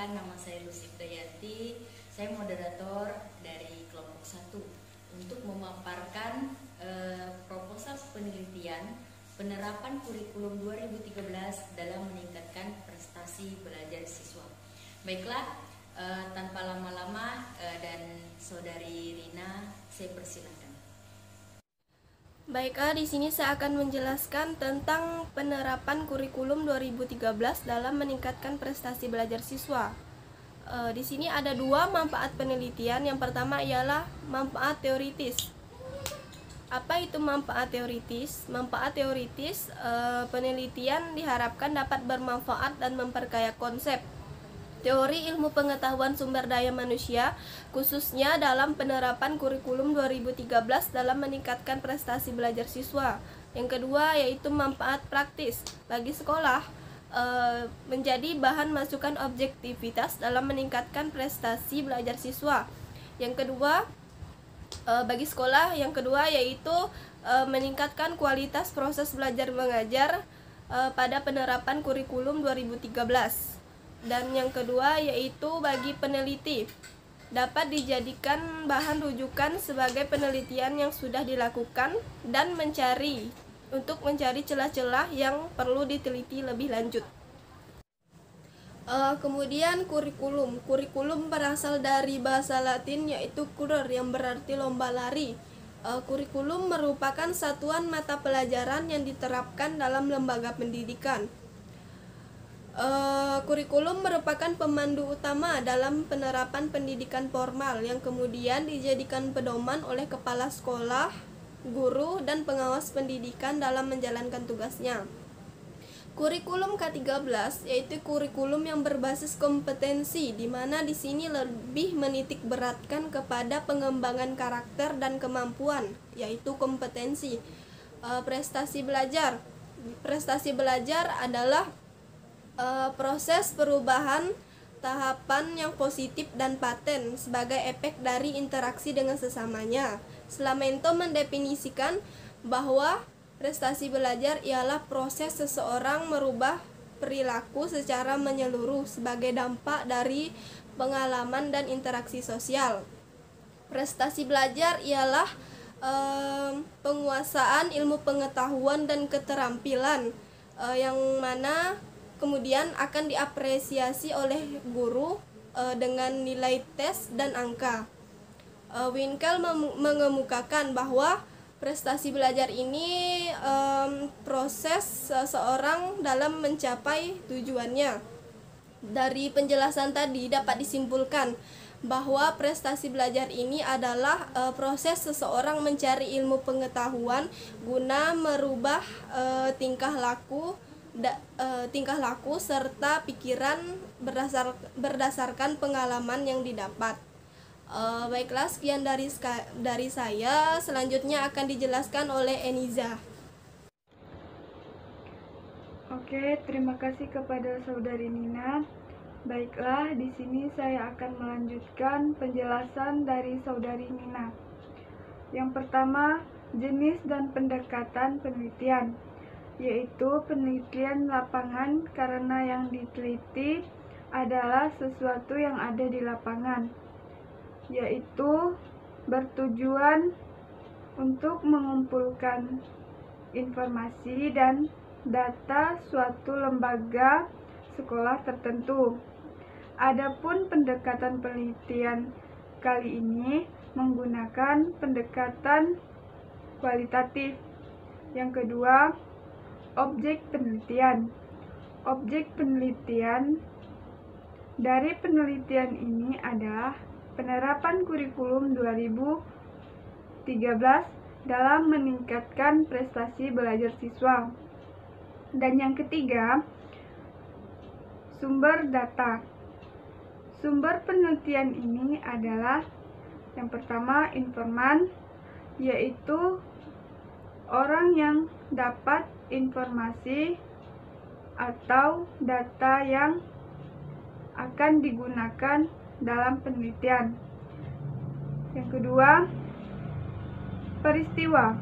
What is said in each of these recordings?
perkenalkan, nama saya Lucy Dayanti. Saya moderator dari kelompok 1 untuk memaparkan proposal penelitian penerapan kurikulum 2013 dalam meningkatkan prestasi belajar siswa. Baiklah, tanpa lama-lama dan Saudari Rina, saya persilakan. Baiklah, di sini saya akan menjelaskan tentang penerapan kurikulum 2013 dalam meningkatkan prestasi belajar siswa. Di sini ada dua manfaat penelitian. Yang pertama ialah manfaat teoritis. Apa itu manfaat teoritis? Manfaat teoritis, penelitian diharapkan dapat bermanfaat dan memperkaya konsep teori ilmu pengetahuan sumber daya manusia, khususnya dalam penerapan kurikulum 2013 dalam meningkatkan prestasi belajar siswa. Yang kedua yaitu manfaat praktis bagi sekolah, menjadi bahan masukan objektivitas dalam meningkatkan prestasi belajar siswa. Yang kedua, bagi sekolah, yang kedua yaitu meningkatkan kualitas proses belajar mengajar pada penerapan kurikulum 2013. Dan yang kedua yaitu bagi peneliti, dapat dijadikan bahan rujukan sebagai penelitian yang sudah dilakukan dan mencari celah-celah yang perlu diteliti lebih lanjut. Kemudian kurikulum berasal dari bahasa Latin yaitu currere yang berarti lomba lari. Kurikulum merupakan satuan mata pelajaran yang diterapkan dalam lembaga pendidikan. Kurikulum merupakan pemandu utama dalam penerapan pendidikan formal yang kemudian dijadikan pedoman oleh kepala sekolah, guru, dan pengawas pendidikan dalam menjalankan tugasnya. Kurikulum K13 yaitu kurikulum yang berbasis kompetensi, di mana di sini lebih menitik beratkan kepada pengembangan karakter dan kemampuan, yaitu kompetensi. Prestasi belajar adalah proses perubahan tahapan yang positif dan paten sebagai efek dari interaksi dengan sesamanya. Slamento mendefinisikan bahwa prestasi belajar ialah proses seseorang merubah perilaku secara menyeluruh sebagai dampak dari pengalaman dan interaksi sosial. Prestasi belajar ialah penguasaan ilmu pengetahuan dan keterampilan yang mana kemudian akan diapresiasi oleh guru dengan nilai tes dan angka. Winkel mengemukakan bahwa prestasi belajar ini proses seseorang dalam mencapai tujuannya. Dari penjelasan tadi dapat disimpulkan bahwa prestasi belajar ini adalah proses seseorang mencari ilmu pengetahuan guna merubah tingkah laku serta pikiran berdasarkan pengalaman yang didapat. Baiklah, sekian dari saya. Selanjutnya akan dijelaskan oleh Eniza. Oke, terima kasih kepada Saudari Nina. Baiklah, di sini saya akan melanjutkan penjelasan dari Saudari Nina. Yang pertama, jenis dan pendekatan penelitian, yaitu penelitian lapangan karena yang diteliti adalah sesuatu yang ada di lapangan, yaitu bertujuan untuk mengumpulkan informasi dan data suatu lembaga sekolah tertentu. Adapun pendekatan penelitian kali ini menggunakan pendekatan kualitatif. Yang kedua, objek penelitian. Objek penelitian dari penelitian ini adalah penerapan kurikulum 2013 dalam meningkatkan prestasi belajar siswa. Dan yang ketiga, sumber data. Sumber penelitian ini adalah yang pertama informan, yaitu orang yang dapat informasi atau data yang akan digunakan dalam penelitian. Yang kedua, peristiwa,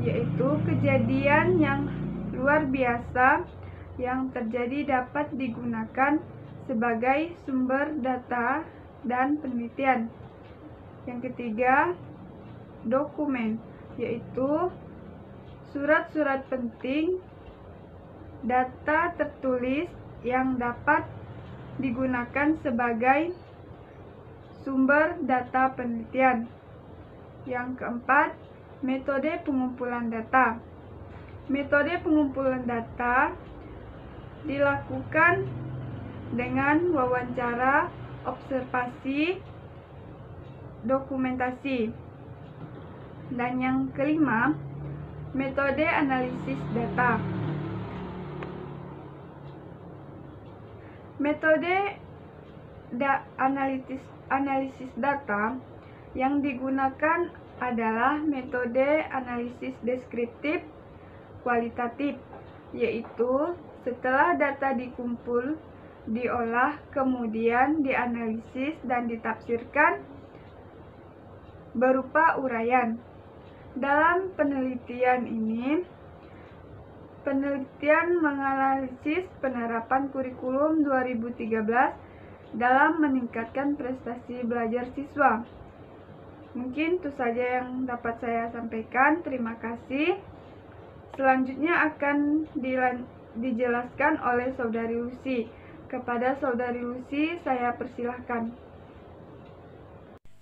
yaitu kejadian yang luar biasa yang terjadi dapat digunakan sebagai sumber data dan penelitian. Yang ketiga, dokumen, yaitu surat-surat penting, data tertulis yang dapat digunakan sebagai sumber data penelitian. Yang keempat, metode pengumpulan data. Metode pengumpulan data dilakukan dengan wawancara, observasi, dokumentasi. Dan yang kelima, metode analisis data. Metode analisis data yang digunakan adalah metode analisis deskriptif kualitatif, yaitu setelah data dikumpul, diolah, kemudian dianalisis dan ditafsirkan berupa uraian. Dalam penelitian ini, penelitian menganalisis penerapan kurikulum 2013 dalam meningkatkan prestasi belajar siswa. Mungkin itu saja yang dapat saya sampaikan. Terima kasih. Selanjutnya akan dijelaskan oleh Saudari Lucy. Kepada Saudari Lucy, saya persilahkan.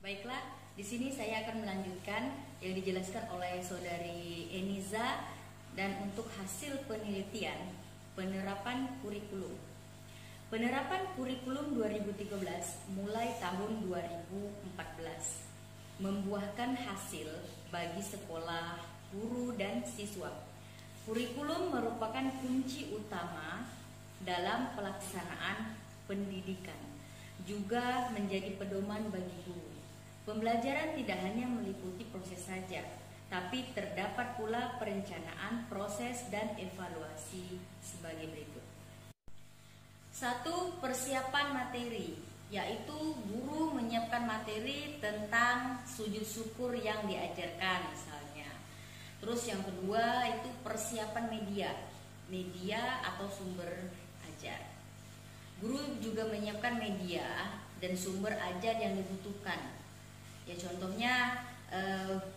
Baiklah, di sini saya akan melanjutkan yang dijelaskan oleh Saudari Eniza. Dan untuk hasil penelitian penerapan kurikulum. Penerapan kurikulum 2013 mulai tahun 2014 membuahkan hasil bagi sekolah, guru, dan siswa. Kurikulum merupakan kunci utama dalam pelaksanaan pendidikan, juga menjadi pedoman bagi guru. Pembelajaran tidak hanya meliputi proses saja, tapi terdapat pula perencanaan, proses, dan evaluasi sebagai berikut. 1. Persiapan materi, yaitu guru menyiapkan materi tentang sujud syukur yang diajarkan misalnya. Terus yang kedua itu persiapan media atau sumber ajar. Guru juga menyiapkan media dan sumber ajar yang dibutuhkan. Ya contohnya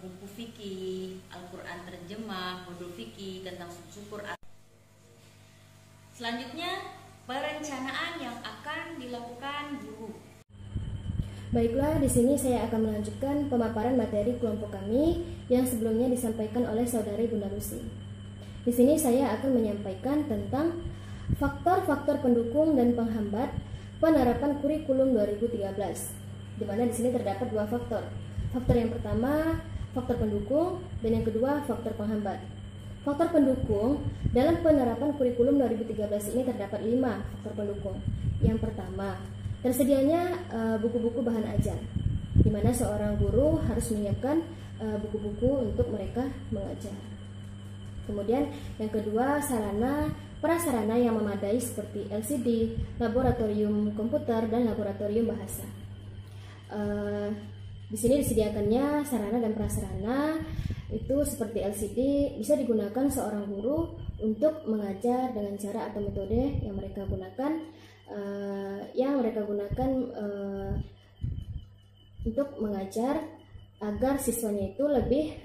buku fikih, Al-Quran terjemah, modul fikih tentang syukur. Selanjutnya, perencanaan yang akan dilakukan guru. Baiklah, di sini saya akan melanjutkan pemaparan materi kelompok kami yang sebelumnya disampaikan oleh Saudari Bunda Lucy. Di sini saya akan menyampaikan tentang faktor-faktor pendukung dan penghambat penerapan kurikulum 2013. Di mana di sini terdapat dua faktor. Faktor yang pertama, faktor pendukung, dan yang kedua, faktor penghambat. Faktor pendukung dalam penerapan kurikulum 2013 ini terdapat 5 faktor pendukung. Yang pertama, tersedianya buku-buku bahan ajar, di mana seorang guru harus menyiapkan buku-buku untuk mereka mengajar. Kemudian yang kedua, sarana prasarana yang memadai seperti LCD, laboratorium komputer, dan laboratorium bahasa. Di sini disediakannya sarana dan prasarana itu seperti LCD bisa digunakan seorang guru untuk mengajar dengan cara atau metode yang mereka gunakan untuk mengajar agar siswanya itu lebih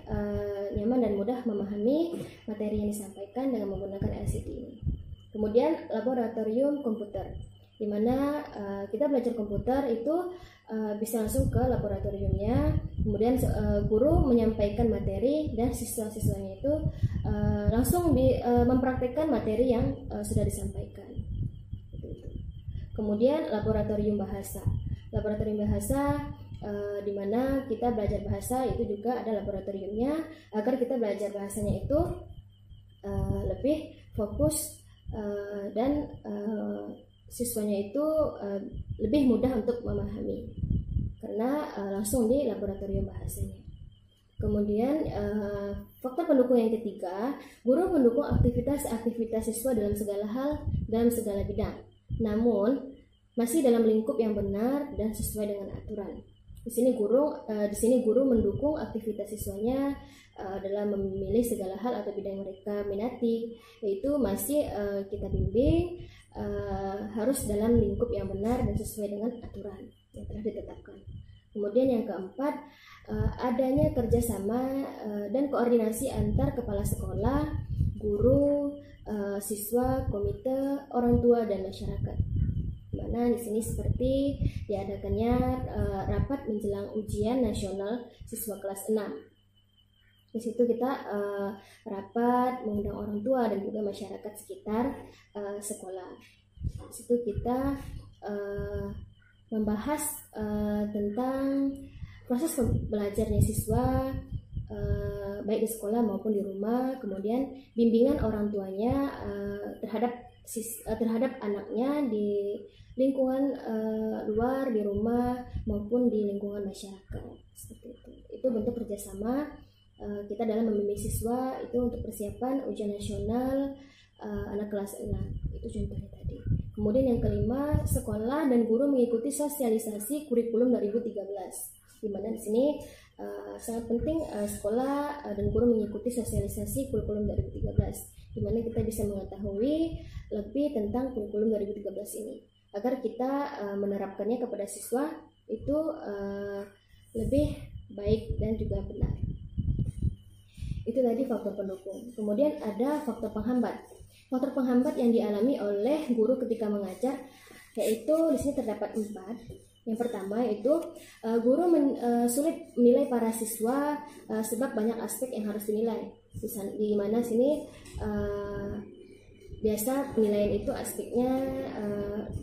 nyaman dan mudah memahami materi yang disampaikan dengan menggunakan LCD ini. Kemudian laboratorium komputer, di mana kita belajar komputer itu bisa langsung ke laboratoriumnya, kemudian guru menyampaikan materi dan siswa-siswanya itu langsung mempraktikkan materi yang sudah disampaikan. Kemudian laboratorium bahasa. Laboratorium bahasa di mana kita belajar bahasa itu juga ada laboratoriumnya agar kita belajar bahasanya itu lebih fokus dan siswanya itu lebih mudah untuk memahami karena langsung di laboratorium bahasanya. Kemudian faktor pendukung yang ketiga, guru mendukung aktivitas siswa dalam segala hal, dalam segala bidang, namun masih dalam lingkup yang benar dan sesuai dengan aturan. Di sini guru mendukung aktivitas siswanya dalam memilih segala hal atau bidang yang mereka minati, yaitu masih kita bimbing harus dalam lingkup yang benar dan sesuai dengan aturan yang telah ditetapkan. Kemudian yang keempat, adanya kerjasama dan koordinasi antar kepala sekolah, guru, siswa, komite, orang tua, dan masyarakat. Dimana di sini seperti diadakannya rapat menjelang ujian nasional siswa kelas 6. Di situ kita rapat mengundang orang tua dan juga masyarakat sekitar sekolah. Di situ kita membahas tentang proses belajarnya siswa baik di sekolah maupun di rumah, kemudian bimbingan orang tuanya terhadap anaknya di lingkungan luar, di rumah maupun di lingkungan masyarakat. Seperti itu. Itu bentuk kerjasama kita dalam membimbing siswa itu untuk persiapan ujian nasional anak kelas 6. Itu contohnya tadi. Kemudian yang kelima, sekolah dan guru mengikuti sosialisasi kurikulum 2013. Di mana di sini sangat penting sekolah dan guru mengikuti sosialisasi kurikulum 2013, di mana kita bisa mengetahui lebih tentang kurikulum 2013 ini agar kita menerapkannya kepada siswa itu lebih baik dan juga benar. Itu tadi faktor pendukung. Kemudian ada faktor penghambat. Faktor penghambat yang dialami oleh guru ketika mengajar yaitu di sini terdapat 4. Yang pertama yaitu guru sulit menilai para siswa sebab banyak aspek yang harus dinilai. Di mana sini biasa penilaian itu aspeknya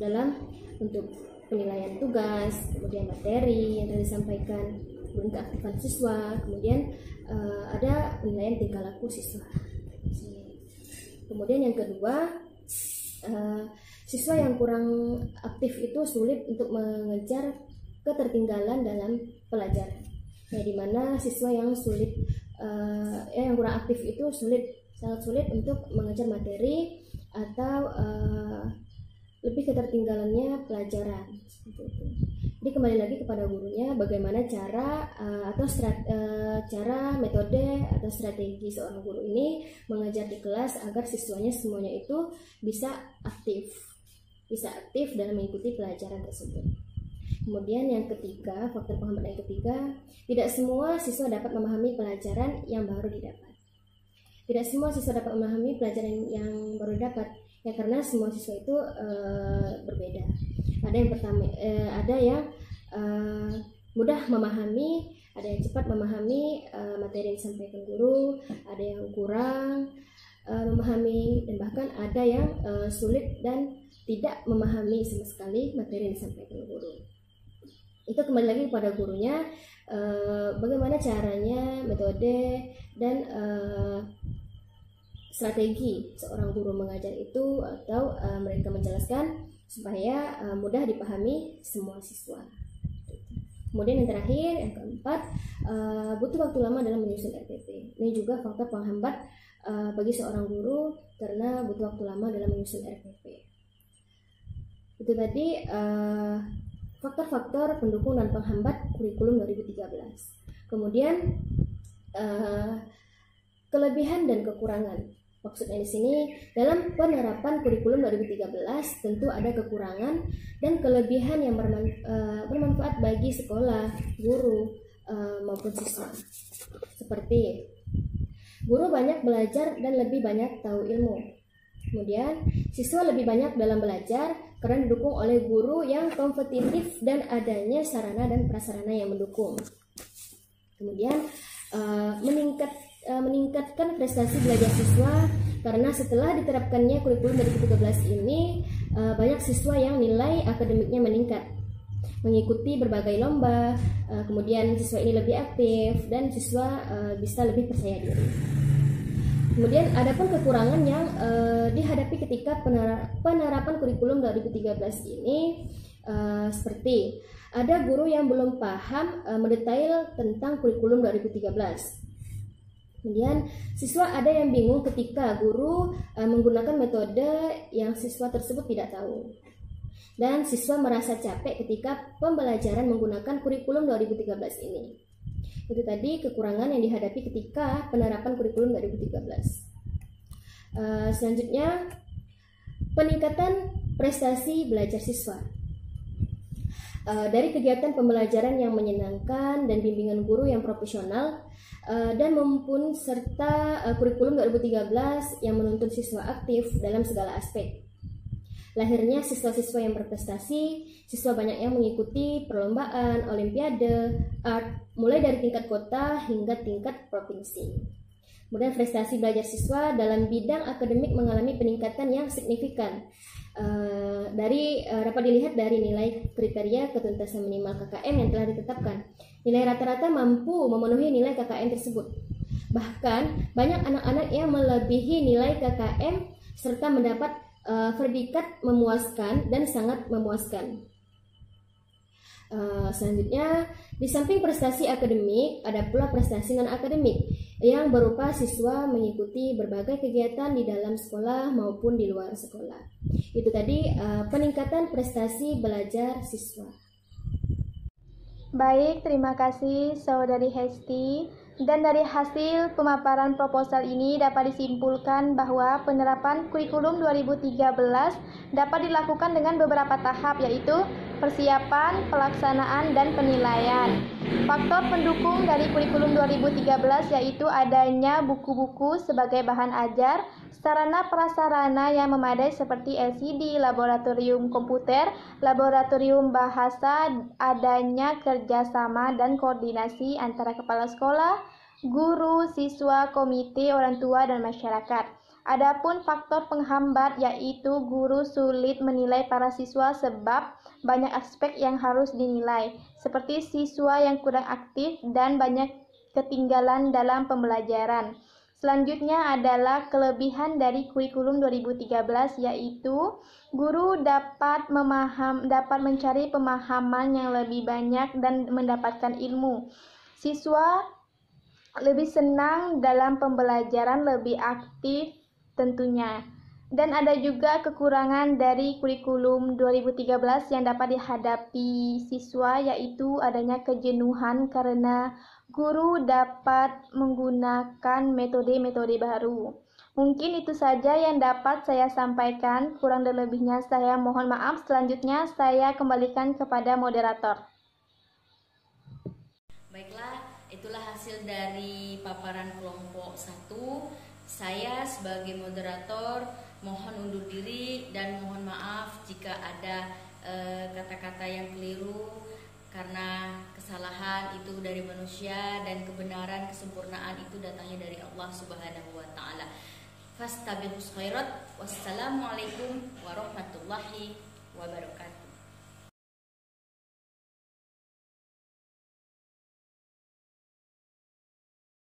dalam untuk penilaian tugas, kemudian materi yang telah disampaikan, kemudian keaktifan siswa, kemudian ada penilaian tingkah laku siswa. Kemudian yang kedua, siswa yang kurang aktif itu sulit untuk mengejar ketertinggalan dalam pelajaran. Nah, di mana siswa yang yang kurang aktif itu sangat sulit untuk mengejar materi atau lebih ketertinggalannya pelajaran. Seperti itu. Jadi kembali lagi kepada gurunya bagaimana cara metode atau strategi seorang guru ini mengajar di kelas agar siswanya semuanya itu bisa aktif dalam mengikuti pelajaran tersebut. Kemudian yang ketiga, faktor penghambat yang ketiga, tidak semua siswa dapat memahami pelajaran yang baru didapat. Tidak semua siswa dapat memahami pelajaran yang baru didapat, ya karena semua siswa itu berbeda. Ada yang mudah memahami, ada yang cepat memahami materi yang disampaikan guru, ada yang kurang memahami, dan bahkan ada yang sulit dan tidak memahami sama sekali materi yang disampaikan guru. Itu kembali lagi kepada gurunya, bagaimana caranya, metode, dan strategi seorang guru mengajar itu atau mereka menjelaskan supaya mudah dipahami semua siswa. Kemudian yang terakhir, yang keempat, butuh waktu lama dalam menyusun RPP. Ini juga faktor penghambat bagi seorang guru karena butuh waktu lama dalam menyusun RPP. Itu tadi faktor-faktor pendukung dan penghambat kurikulum 2013. Kemudian kelebihan dan kekurangan. Maksudnya di sini dalam penerapan kurikulum 2013 tentu ada kekurangan dan kelebihan yang bermanfaat bagi sekolah, guru maupun siswa. Seperti guru banyak belajar dan lebih banyak tahu ilmu. Kemudian siswa lebih banyak dalam belajar karena didukung oleh guru yang kompetitif dan adanya sarana dan prasarana yang mendukung. Kemudian meningkatkan prestasi belajar siswa karena setelah diterapkannya kurikulum 2013 ini banyak siswa yang nilai akademiknya meningkat, mengikuti berbagai lomba, kemudian siswa ini lebih aktif dan siswa bisa lebih percaya diri. Kemudian ada pun kekurangan yang dihadapi ketika penerapan kurikulum 2013 ini seperti ada guru yang belum paham mendetail tentang kurikulum 2013. Kemudian siswa ada yang bingung ketika guru menggunakan metode yang siswa tersebut tidak tahu. Dan siswa merasa capek ketika pembelajaran menggunakan kurikulum 2013 ini. Itu tadi kekurangan yang dihadapi ketika penerapan kurikulum 2013. Selanjutnya, peningkatan prestasi belajar siswa. Dari kegiatan pembelajaran yang menyenangkan dan bimbingan guru yang profesional dan maupun serta kurikulum 2013 yang menuntun siswa aktif dalam segala aspek. Lahirnya siswa-siswa yang berprestasi, siswa banyak yang mengikuti perlombaan, olimpiade, art, mulai dari tingkat kota hingga tingkat provinsi. Kemudian prestasi belajar siswa dalam bidang akademik mengalami peningkatan yang signifikan. Dapat dilihat dari nilai kriteria ketuntasan minimal KKM yang telah ditetapkan. Nilai rata-rata mampu memenuhi nilai KKM tersebut. Bahkan banyak anak-anak yang melebihi nilai KKM serta mendapat predikat memuaskan dan sangat memuaskan. Selanjutnya, di samping prestasi akademik, ada pula prestasi non-akademik yang berupa siswa mengikuti berbagai kegiatan di dalam sekolah maupun di luar sekolah. Itu tadi peningkatan prestasi belajar siswa. Baik, terima kasih Saudari Hesti. Dan dari hasil pemaparan proposal ini dapat disimpulkan bahwa penerapan kurikulum 2013 dapat dilakukan dengan beberapa tahap, yaitu persiapan, pelaksanaan, dan penilaian. Faktor pendukung dari kurikulum 2013 yaitu adanya buku-buku sebagai bahan ajar, sarana prasarana yang memadai seperti LCD, laboratorium komputer, laboratorium bahasa, adanya kerjasama dan koordinasi antara kepala sekolah, guru, siswa, komite, orang tua, dan masyarakat. Adapun faktor penghambat yaitu guru sulit menilai para siswa sebab banyak aspek yang harus dinilai, seperti siswa yang kurang aktif dan banyak ketinggalan dalam pembelajaran. Selanjutnya adalah kelebihan dari kurikulum 2013 yaitu guru dapat mencari pemahaman yang lebih banyak dan mendapatkan ilmu. Siswa lebih senang dalam pembelajaran, lebih aktif tentunya. Dan ada juga kekurangan dari kurikulum 2013 yang dapat dihadapi siswa, yaitu adanya kejenuhan karena guru dapat menggunakan metode-metode baru. Mungkin itu saja yang dapat saya sampaikan, kurang dan lebihnya saya mohon maaf. Selanjutnya saya kembalikan kepada moderator. Baiklah, itulah hasil dari paparan kelompok 1. Saya sebagai moderator mohon undur diri dan mohon maaf jika ada kata-kata yang keliru, karena kesalahan itu dari manusia dan kebenaran, kesempurnaan itu datangnya dari Allah Subhanahu wa taala. Fastabiqus khairat. Wassalamualaikum warahmatullahi wabarakatuh.